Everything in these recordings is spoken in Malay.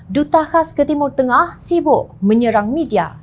Duta khas ke Timur Tengah sibuk menyerang media.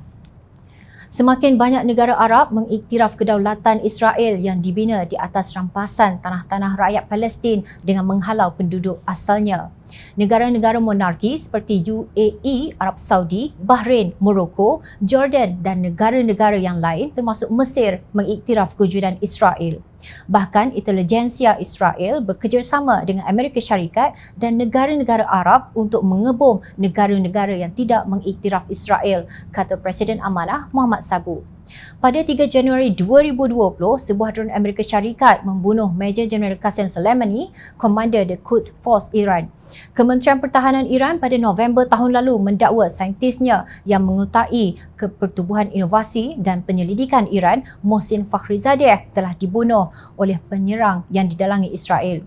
Semakin banyak negara Arab mengiktiraf kedaulatan Israel yang dibina di atas rampasan tanah-tanah rakyat Palestin dengan menghalau penduduk asalnya. Negara-negara monarki seperti UAE, Arab Saudi, Bahrain, Morocco, Jordan dan negara-negara yang lain termasuk Mesir mengiktiraf kewujudan Israel. Bahkan intelijensia Israel bekerjasama dengan Amerika Syarikat dan negara-negara Arab untuk mengebom negara-negara yang tidak mengiktiraf Israel, kata Presiden Amanah Muhammad Sabu. Pada 3 Januari 2020, sebuah dron Amerika Syarikat membunuh Major Jeneral Qasem Soleimani, Komander The Quds Force Iran. Kementerian Pertahanan Iran pada November tahun lalu mendakwa saintisnya yang mengutai Pertubuhan Inovasi dan Penyelidikan Iran, Mohsin Fakhrizadeh, telah dibunuh oleh penyerang yang didalangi Israel.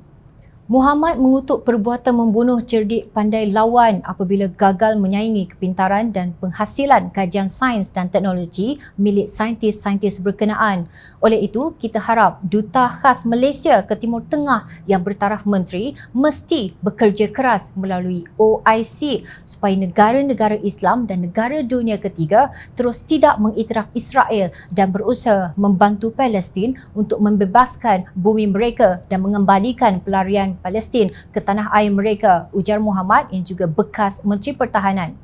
Muhammad mengutuk perbuatan membunuh cerdik pandai lawan apabila gagal menyaingi kepintaran dan penghasilan kajian sains dan teknologi milik saintis-saintis berkenaan. Oleh itu, kita harap Duta Khas Malaysia ke Timur Tengah yang bertaraf menteri mesti bekerja keras melalui OIC supaya negara-negara Islam dan negara dunia ketiga terus tidak mengiktiraf Israel dan berusaha membantu Palestin untuk membebaskan bumi mereka dan mengembalikan pelarian Palestin ke tanah air mereka, ujar Muhammad yang juga bekas Menteri Pertahanan.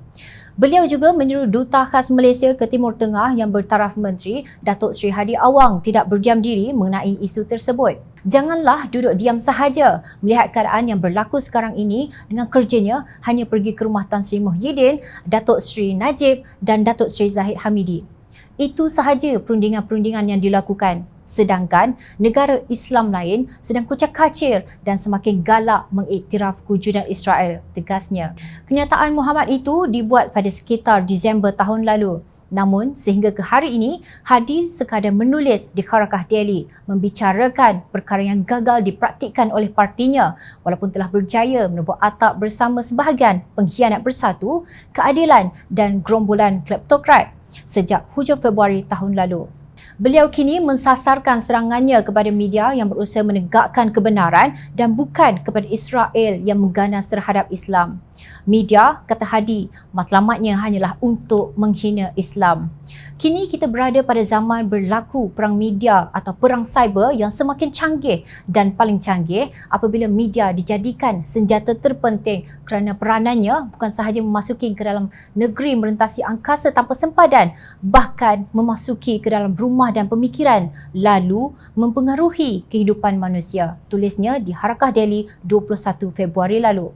Beliau juga menyeru Duta Khas Malaysia ke Timur Tengah yang bertaraf menteri, Datuk Seri Hadi Awang, tidak berdiam diri mengenai isu tersebut. Janganlah duduk diam sahaja melihat keadaan yang berlaku sekarang ini dengan kerjanya hanya pergi ke rumah Tan Sri Muhyiddin, Datuk Seri Najib dan Datuk Seri Zahid Hamidi. Itu sahaja perundingan-perundingan yang dilakukan. Sedangkan negara Islam lain sedang kucak-kacir dan semakin galak mengiktiraf kewujudan Israel, tegasnya. Kenyataan Muhammad itu dibuat pada sekitar Disember tahun lalu. Namun sehingga ke hari ini, Hadi sekadar menulis di Harakah Daily membicarakan perkara yang gagal dipraktikkan oleh partinya walaupun telah berjaya menubuh atap bersama sebahagian pengkhianat bersatu, keadilan dan gerombolan kleptokrat sejak hujung Februari tahun lalu. Beliau kini mensasarkan serangannya kepada media yang berusaha menegakkan kebenaran dan bukan kepada Israel yang mengganas terhadap Islam. Media, kata Hadi, matlamatnya hanyalah untuk menghina Islam. Kini kita berada pada zaman berlaku perang media atau perang cyber yang semakin canggih dan paling canggih apabila media dijadikan senjata terpenting kerana peranannya bukan sahaja memasuki ke dalam negeri merentasi angkasa tanpa sempadan, bahkan memasuki ke dalam rumah dan pemikiran lalu mempengaruhi kehidupan manusia. Tulisnya di Harakah Daily 21 Februari lalu.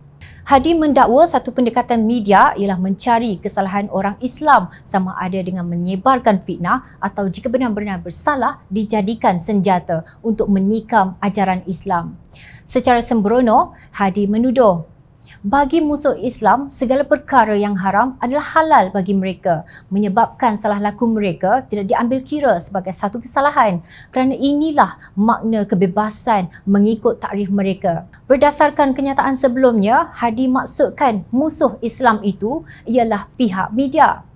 Hadi mendakwa satu pendekatan media ialah mencari kesalahan orang Islam sama ada dengan menyebarkan fitnah atau jika benar-benar bersalah dijadikan senjata untuk menikam ajaran Islam. Secara sembrono, Hadi menuduh bagi musuh Islam, segala perkara yang haram adalah halal bagi mereka, menyebabkan salah laku mereka tidak diambil kira sebagai satu kesalahan kerana inilah makna kebebasan mengikut takrif mereka. Berdasarkan kenyataan sebelumnya, Hadi maksudkan musuh Islam itu ialah pihak media.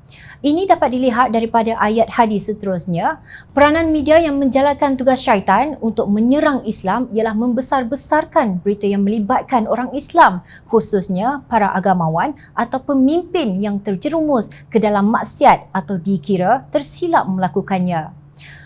Ini dapat dilihat daripada ayat hadis seterusnya. Peranan media yang menjalankan tugas syaitan untuk menyerang Islam ialah membesar-besarkan berita yang melibatkan orang Islam, khususnya para agamawan atau pemimpin yang terjerumus ke dalam maksiat atau dikira tersilap melakukannya.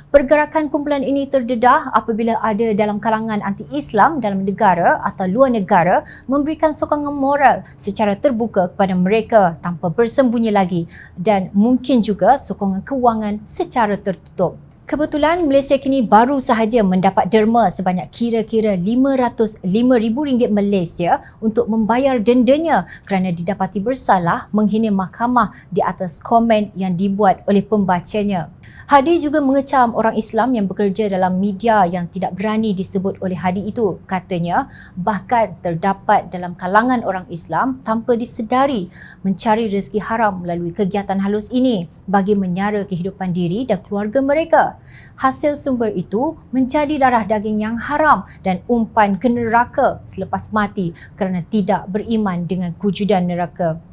Pergerakan kumpulan ini terdedah apabila ada dalam kalangan anti-Islam dalam negara atau luar negara memberikan sokongan moral secara terbuka kepada mereka tanpa bersembunyi lagi dan mungkin juga sokongan kewangan secara tertutup. Kebetulan Malaysia kini baru sahaja mendapat derma sebanyak kira-kira RM505,000 Malaysia untuk membayar dendanya kerana didapati bersalah menghina mahkamah di atas komen yang dibuat oleh pembacanya. Hadi juga mengecam orang Islam yang bekerja dalam media yang tidak berani disebut oleh Hadi itu. Katanya, bahkan terdapat dalam kalangan orang Islam tanpa disedari mencari rezeki haram melalui kegiatan halus ini bagi menyara kehidupan diri dan keluarga mereka. Hasil sumber itu menjadi darah daging yang haram dan umpan ke neraka selepas mati kerana tidak beriman dengan kewujudan neraka.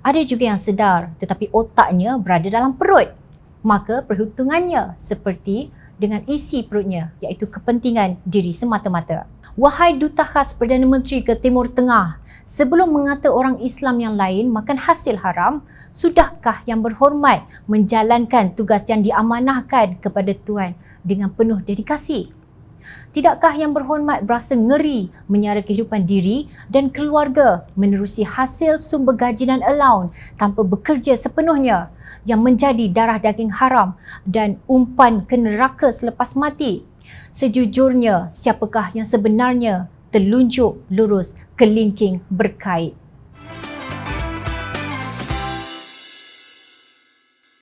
Ada juga yang sedar tetapi otaknya berada dalam perut. Maka perhitungannya seperti dengan isi perutnya, iaitu kepentingan diri semata-mata. Wahai Duta Khas Perdana Menteri ke Timur Tengah, Sebelum mengata orang Islam yang lain makan hasil haram, sudahkah yang berhormat menjalankan tugas yang diamanahkan kepada Tuhan dengan penuh dedikasi? Tidakkah yang berhormat berasa ngeri menyara kehidupan diri dan keluarga menerusi hasil sumber gaji dan allowance tanpa bekerja sepenuhnya yang menjadi darah daging haram dan umpan ke neraka selepas mati? Sejujurnya, siapakah yang sebenarnya terlunjuk lurus kelingking berkait?